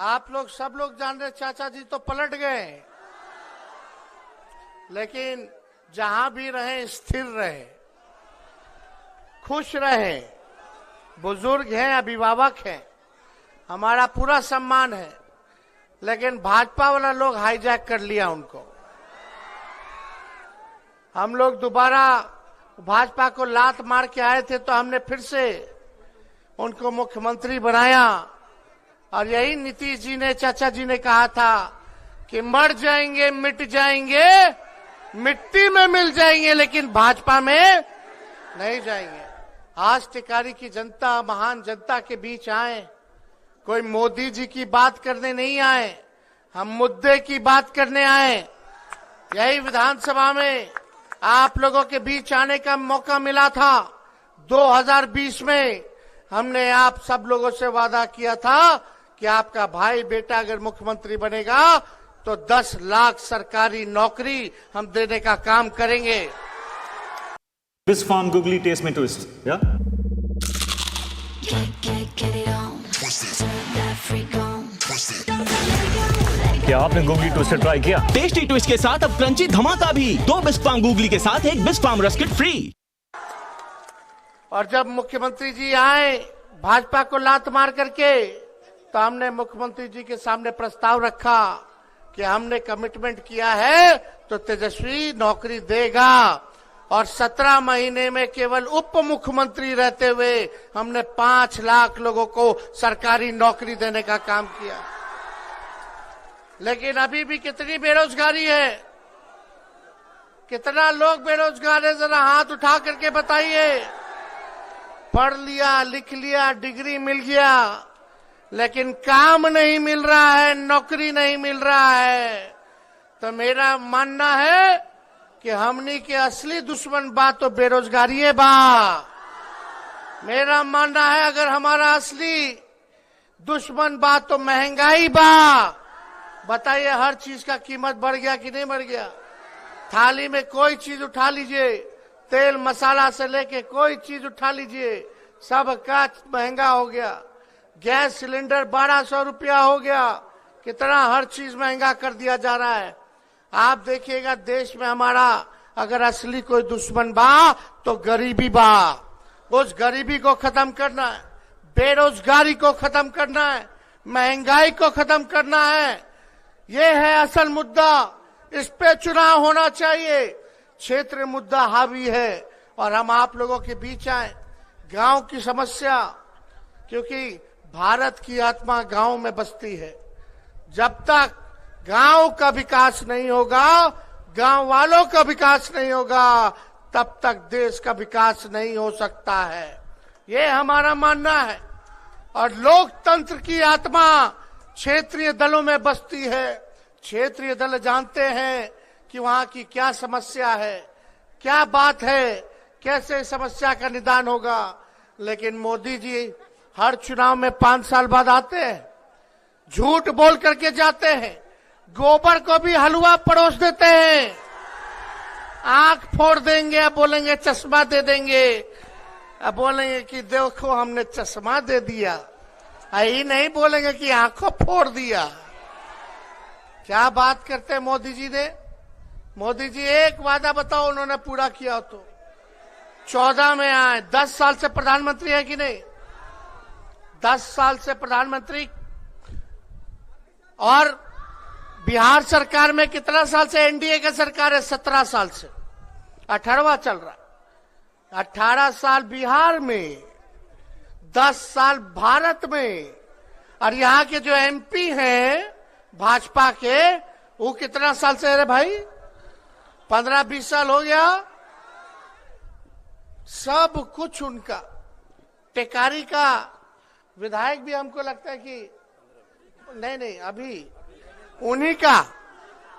आप लोग सब लोग जान रहे चाचा जी तो पलट गए, लेकिन जहां भी रहे स्थिर रहे, खुश रहे। बुजुर्ग हैं, अभिभावक हैं, हमारा पूरा सम्मान है, लेकिन भाजपा वाला लोग हाईजैक कर लिया उनको। हम लोग दोबारा भाजपा को लात मार के आए थे तो हमने फिर से उनको मुख्यमंत्री बनाया। और यही नीतीश जी ने, चाचा जी ने कहा था कि मर जाएंगे, मिट जाएंगे, मिट्टी में मिल जाएंगे, लेकिन भाजपा में नहीं जाएंगे। आज टिकारी की जनता, महान जनता के बीच आए, कोई मोदी जी की बात करने नहीं आए, हम मुद्दे की बात करने आए। यही विधानसभा में आप लोगों के बीच आने का मौका मिला था। 2020 में हमने आप सब लोगों से वादा किया था कि आपका भाई बेटा अगर मुख्यमंत्री बनेगा तो 10 लाख सरकारी नौकरी हम देने का काम करेंगे। Bisfarm googly taste में twist, yeah? क्या आपने गूगली ट्विस्टर ट्राई किया? टेस्टी ट्विस्ट के साथ अब क्रंची धमाका भी। 2 बिस्फार्म गूगली के साथ एक बिस्फार्म रस्किट फ्री। और जब मुख्यमंत्री जी आए भाजपा को लात मार करके, तो हमने मुख्यमंत्री जी के सामने प्रस्ताव रखा कि हमने कमिटमेंट किया है तो तेजस्वी नौकरी देगा। और 17 महीने में केवल उप मुख्यमंत्री रहते हुए हमने 5 लाख लोगों को सरकारी नौकरी देने का काम किया। लेकिन अभी भी कितनी बेरोजगारी है, कितना लोग बेरोजगार है, जरा हाथ उठा करके बताइए। पढ़ लिया, लिख लिया, डिग्री मिल गया, लेकिन काम नहीं मिल रहा है, नौकरी नहीं मिल रहा है। तो मेरा मानना है कि हमनी के असली दुश्मन बा तो बेरोजगारी है बा। मेरा मानना है अगर हमारा असली दुश्मन बा तो महंगाई बा। बताइए, हर चीज का कीमत बढ़ गया कि नहीं बढ़ गया? थाली में कोई चीज उठा लीजिए, तेल मसाला से लेके कोई चीज उठा लीजिए, सब का महंगा हो गया। गैस सिलेंडर 1200 रुपया हो गया। कितना हर चीज महंगा कर दिया जा रहा है। आप देखिएगा, देश में हमारा अगर असली कोई दुश्मन बा तो गरीबी बा। उस गरीबी को खत्म करना है, बेरोजगारी को खत्म करना है, महंगाई को खत्म करना है। ये है असल मुद्दा, इस पे चुनाव होना चाहिए। क्षेत्र मुद्दा हावी है और हम आप लोगों के बीच आए। गांव की समस्या, क्योंकि भारत की आत्मा गांव में बसती है। जब तक गांव का विकास नहीं होगा, गांव वालों का विकास नहीं होगा, तब तक देश का विकास नहीं हो सकता है। ये हमारा मानना है। और लोकतंत्र की आत्मा क्षेत्रीय दलों में बसती है। क्षेत्रीय दल जानते हैं कि वहां की क्या समस्या है, क्या बात है, कैसे समस्या का निदान होगा। लेकिन मोदी जी हर चुनाव में 5 साल बाद आते हैं, झूठ बोल करके जाते हैं, गोबर को भी हलवा परोस देते हैं, आंख फोड़ देंगे, अब बोलेंगे चश्मा दे देंगे, अब बोलेंगे कि देखो हमने चश्मा दे दिया, यही नहीं बोलेंगे कि आंखों फोड़ दिया। क्या बात करते हैं मोदी जी ने? मोदी जी एक वादा बताओ उन्होंने पूरा किया तो। 14 में आए, 10 साल से प्रधानमंत्री है कि नहीं? 10 साल से प्रधानमंत्री। और बिहार सरकार में कितना साल से एनडीए का सरकार है? 17 साल से, 18वां चल रहा है। 18 साल बिहार में, 10 साल भारत में। और यहाँ के जो एमपी हैं भाजपा के, वो कितना साल से है रे भाई? 15-20 साल हो गया। सब कुछ उनका। टिकारी का विधायक भी हमको लगता है कि नहीं, अभी उन्हीं का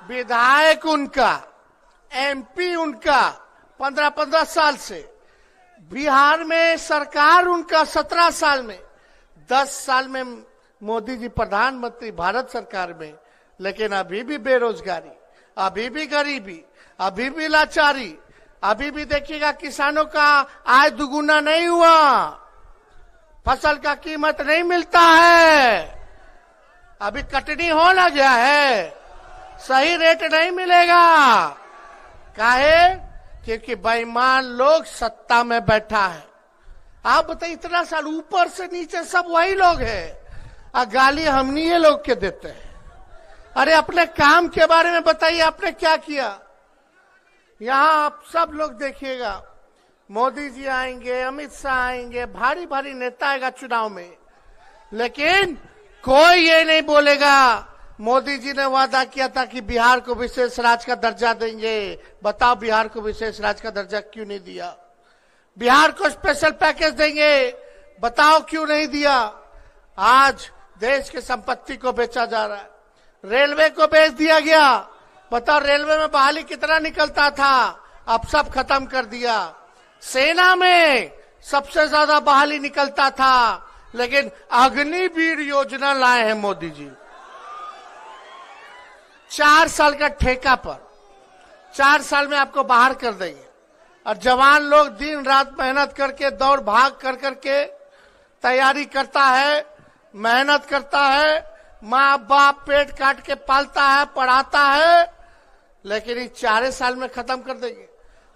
विधायक, उनका एमपी, उनका 15-15 साल से। बिहार में सरकार उनका 17 साल में। 10 साल में मोदी जी प्रधानमंत्री भारत सरकार में। लेकिन अभी भी बेरोजगारी, अभी भी गरीबी, अभी भी लाचारी, अभी भी देखिएगा किसानों का आय दुगुना नहीं हुआ, फसल का कीमत नहीं मिलता है। अभी कटनी हो ना गया है, सही रेट नहीं मिलेगा। काहे? क्योंकि बेईमान लोग सत्ता में बैठा है। आप बताइए, इतना साल ऊपर से नीचे सब वही लोग हैं, और गाली हमनी ये लोग के देते हैं। अरे अपने काम के बारे में बताइए, आपने क्या किया? यहां आप सब लोग देखिएगा, मोदी जी आएंगे, अमित शाह आएंगे, भारी भारी नेता आएगा चुनाव में, लेकिन कोई ये नहीं बोलेगा मोदी जी ने वादा किया था कि बिहार को विशेष राज्य का दर्जा देंगे। बताओ, बिहार को विशेष राज्य का दर्जा क्यों नहीं दिया? बिहार को स्पेशल पैकेज देंगे, बताओ क्यों नहीं दिया? आज देश की संपत्ति को बेचा जा रहा है, रेलवे को बेच दिया गया। बताओ, रेलवे में बहाली कितना निकलता था, अब सब खत्म कर दिया। सेना में सबसे ज्यादा बहाली निकलता था, लेकिन अग्निवीर योजना लाए हैं मोदी जी। 4 साल का ठेका पर 4 साल में आपको बाहर कर देंगे, और जवान लोग दिन रात मेहनत करके, दौड़ भाग कर करके तैयारी करता है, मेहनत करता है, माँ बाप पेट काट के पालता है, पढ़ाता है, लेकिन ये 4 साल में खत्म कर देंगे।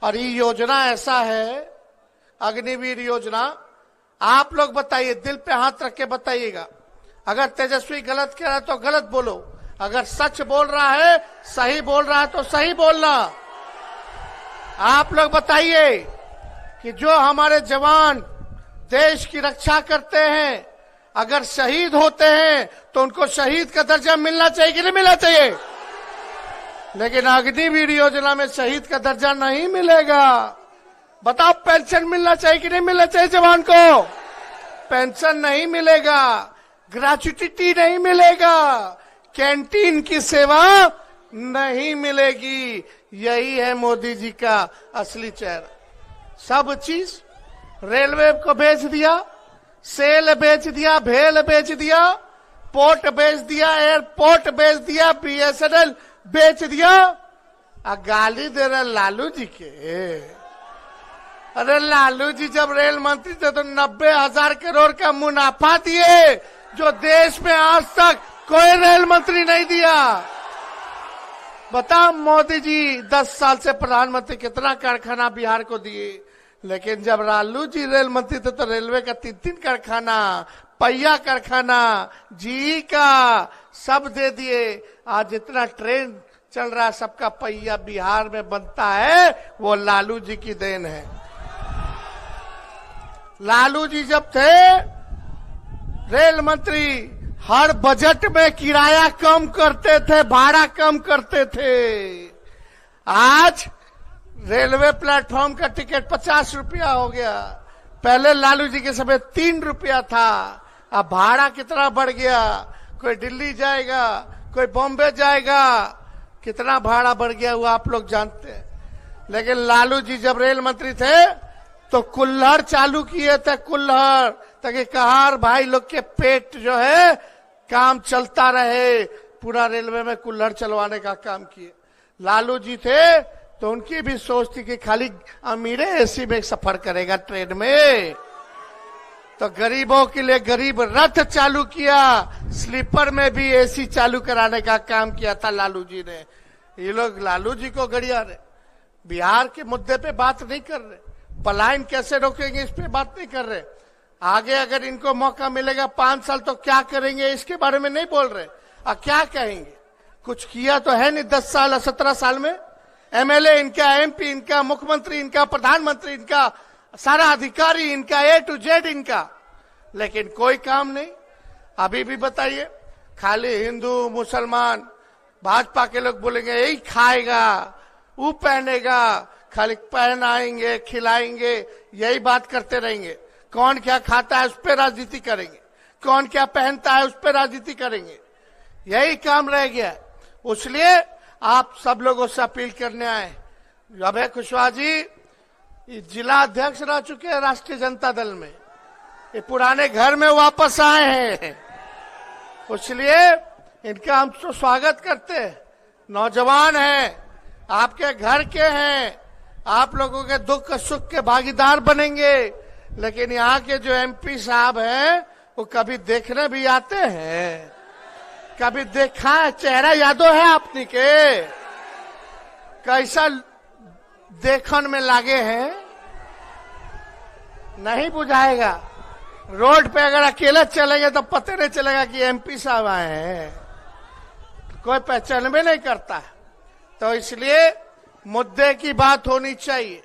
और ये योजना ऐसा है, अग्निवीर योजना, आप लोग बताइए, दिल पे हाथ रख के बताइएगा। अगर तेजस्वी गलत कह रहा है तो गलत बोलो, अगर सच बोल रहा है, सही बोल रहा है तो सही बोलना। आप लोग बताइए कि जो हमारे जवान देश की रक्षा करते हैं, अगर शहीद होते हैं तो उनको शहीद का दर्जा मिलना चाहिए कि नहीं मिलना चाहिए? लेकिन अग्निवीर योजना में शहीद का दर्जा नहीं मिलेगा। बताओ, पेंशन मिलना चाहिए कि नहीं मिलना चाहिए? जवान को पेंशन नहीं मिलेगा, ग्रेच्युटी नहीं मिलेगा, कैंटीन की सेवा नहीं मिलेगी। यही है मोदी जी का असली चेहरा। सब चीज रेलवे को बेच दिया, सेल बेच दिया, भेल बेच दिया, पोर्ट बेच दिया, एयरपोर्ट बेच दिया, BSNL बेच दिया, और गाली दे रहे लालू जी के। अरे लालू जी जब रेल मंत्री थे तो 90,000 करोड़ का मुनाफा दिए, जो देश में आज तक कोई रेल मंत्री नहीं दिया। बताओ, मोदी जी 10 साल से प्रधानमंत्री कितना कारखाना बिहार को दिए, लेकिन जब लालू जी रेल मंत्री थे तो रेलवे का 3 कारखाना, पहिया कारखाना, जी का सब दे दिए। आज जितना ट्रेन चल रहा है, सबका पहिया बिहार में बनता है, वो लालू जी की देन है। लालू जी जब थे रेल मंत्री, हर बजट में किराया कम करते थे, भाड़ा कम करते थे। आज रेलवे प्लेटफॉर्म का टिकट 50 रुपया हो गया, पहले लालू जी के समय 3 रुपया था। अब भाड़ा कितना बढ़ गया, कोई दिल्ली जाएगा, कोई बॉम्बे जाएगा, कितना भाड़ा बढ़ गया वो आप लोग जानते हैं। लेकिन लालू जी जब रेल मंत्री थे तो कुल्हड़ चालू किए थे, कुल्हड़, ताकि कहार भाई लोग के पेट जो है काम चलता रहे। पूरा रेलवे में कुल्हड़ चलवाने का काम किए। लालू जी थे तो उनकी भी सोच थी कि खाली अमीरे एसी में सफर करेगा ट्रेन में, तो गरीबों के लिए गरीब रथ चालू किया, स्लीपर में भी एसी चालू कराने का काम किया था लालू जी ने। ये लोग लालू जी को गड़िया रहे, बिहार के मुद्दे पे बात नहीं कर रहे, पलायन कैसे रोकेंगे इस पे बात नहीं कर रहे। आगे अगर इनको मौका मिलेगा 5 साल तो क्या करेंगे इसके बारे में नहीं बोल रहे। अब क्या कहेंगे, कुछ किया तो है नहीं 10 साल और 17 साल में। MLA इनका, MP इनका, मुख्यमंत्री इनका, प्रधानमंत्री इनका, सारा अधिकारी इनका, A to Z इनका, लेकिन कोई काम नहीं। अभी भी बताइए, खाली हिंदू मुसलमान भाजपा के लोग बोलेंगे यही खाएगा, वो पहनेगा, खाली पहनाएंगे, खिलाएंगे, यही बात करते रहेंगे। कौन क्या खाता है उस पर राजनीति करेंगे, कौन क्या पहनता है उस पर राजनीति करेंगे, यही काम रह गया। इसलिए आप सब लोगों से अपील करने आए। अभय कुशवाहा जी जिला अध्यक्ष रह चुके हैं राष्ट्रीय जनता दल में, ये पुराने घर में वापस आए हैं, इसलिए इनका हम तो स्वागत करते हैं। नौजवान हैं, आपके घर के हैं, आप लोगों के दुख सुख के भागीदार बनेंगे। लेकिन यहाँ के जो MP साहब हैं वो कभी देखने भी आते हैं? कभी देखा है? चेहरा यादो है आपने के? कैसा देखन में लागे हैं? नहीं बुझाएगा। रोड पे अगर अकेले चलेंगे तो पता नहीं चलेगा कि एमपी साहब आए हैं, कोई पहचान भी नहीं करता। तो इसलिए मुद्दे की बात होनी चाहिए।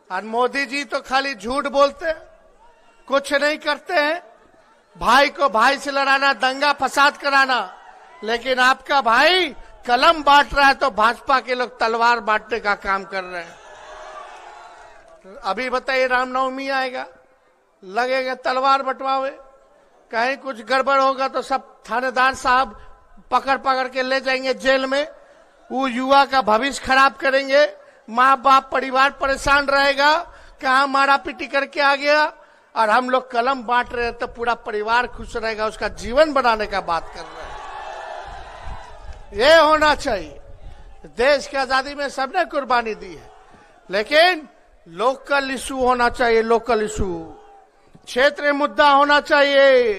और मोदी जी तो खाली झूठ बोलते हैं, कुछ नहीं करते हैं। भाई को भाई से लड़ाना, दंगा फसाद कराना, लेकिन आपका भाई कलम बांट रहा है तो भाजपा के लोग तलवार बांटने का काम कर रहे हैं। अभी बताइए, रामनवमी आएगा, लगेगा तलवार बंटवावे। कहीं कुछ गड़बड़ होगा तो सब थानेदार साहब पकड़ पकड़ के ले जाएंगे जेल में। वो युवा का भविष्य खराब करेंगे, माँ बाप परिवार परेशान रहेगा, कहाँ मारा पीटी करके आ गया। और हम लोग कलम बांट रहे हैं तो पूरा परिवार खुश रहेगा, उसका जीवन बनाने का बात कर रहे हैं। ये होना चाहिए। देश की आजादी में सबने कुर्बानी दी है, लेकिन लोकल इशू होना चाहिए। लोकल इशू, क्षेत्रीय मुद्दा होना चाहिए।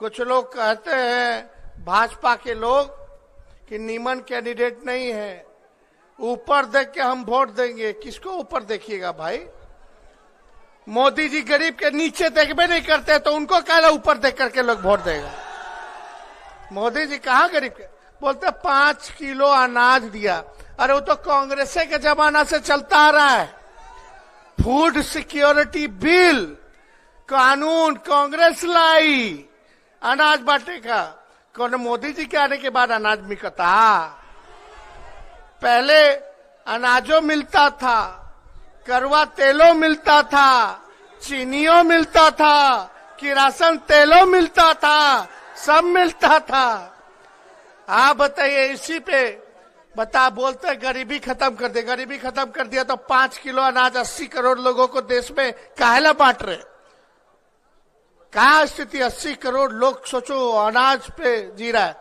कुछ लोग कहते हैं भाजपा के लोग कि नीमन कैंडिडेट नहीं है, ऊपर देख के हम वोट देंगे। किसको ऊपर देखिएगा भाई? मोदी जी गरीब के नीचे देखबे नहीं करते तो उनको कहला ऊपर देख करके लोग वोट देगा? मोदी जी कहाँ गरीब के? बोलते 5 किलो अनाज दिया। अरे वो तो कांग्रेस के जमाना से चलता आ रहा है। फूड सिक्योरिटी बिल कानून कांग्रेस लाई अनाज बांटे का। कौन मोदी जी के आने के बाद अनाज मिलता? पहले अनाजों मिलता था, करवा तेलों मिलता था, चीनियों मिलता था, किरासन तेलों मिलता था, सब मिलता था। आप बताइए, इसी पे बोलते गरीबी खत्म कर दे। गरीबी खत्म कर दिया तो 5 किलो अनाज 80 करोड़ लोगों को देश में काहेला बांट रहे? क्या स्थिति? 80 करोड़ लोग सोचो अनाज पे जी रहा है।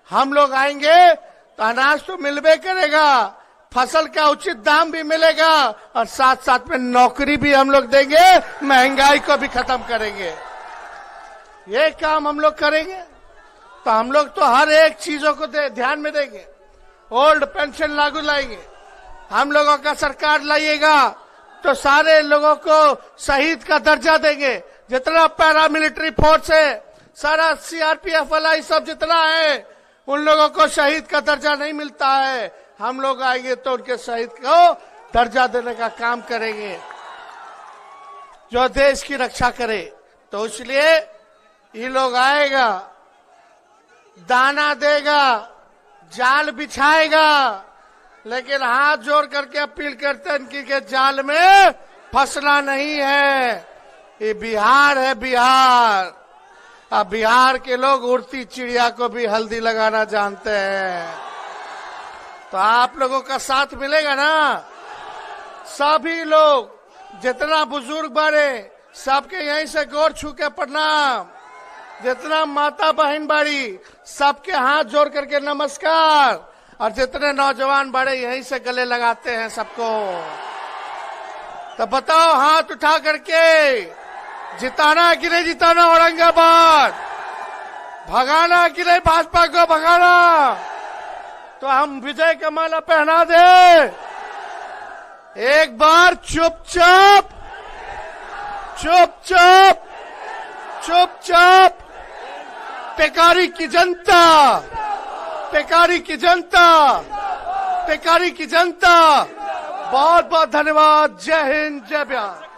हम लोग आएंगे तो अनाज तो मिलबे करेगा, फसल का उचित दाम भी मिलेगा, और साथ साथ में नौकरी भी हम लोग देंगे, महंगाई को भी खत्म करेंगे। ये काम हम लोग करेंगे तो हम लोग तो हर एक चीजों को ध्यान में देंगे। ओल्ड पेंशन लागू लाएंगे। हम लोगों का सरकार लाइएगा तो सारे लोगों को शहीद का दर्जा देंगे। जितना पैरामिलिट्री फोर्स है, सारा सीआरपीएफ वाला सब जितना है, उन लोगों को शहीद का दर्जा नहीं मिलता है। हम लोग आएंगे तो उनके शहीद को दर्जा देने का काम करेंगे, जो देश की रक्षा करे। तो इसलिए ये लोग आएगा, दाना देगा, जाल बिछाएगा, लेकिन हाथ जोड़ करके अपील करते हैं इनकी के जाल में फंसना नहीं है। ये बिहार है, बिहार। अब बिहार के लोग उड़ती चिड़िया को भी हल्दी लगाना जानते हैं। तो आप लोगों का साथ मिलेगा ना? सभी लोग जितना बुजुर्ग बड़े सबके यहीं से गोर छू के प्रणाम। जितना माता बहन बड़ी सबके हाथ जोड़ करके नमस्कार। और जितने नौजवान बड़े यहीं से गले लगाते हैं सबको। तो बताओ, हाथ उठा करके जिताना है कि नहीं जिताना औरंगाबाद? भगाना कि नहीं भाजपा को भगाना? तो हम विजय का माला पहना दे। एक बार चुपचाप चुपचाप चुपचाप टेकारी की जनता, टेकारी की जनता, टेकारी की जनता, बहुत बहुत धन्यवाद। जय हिंद, जय बिहार।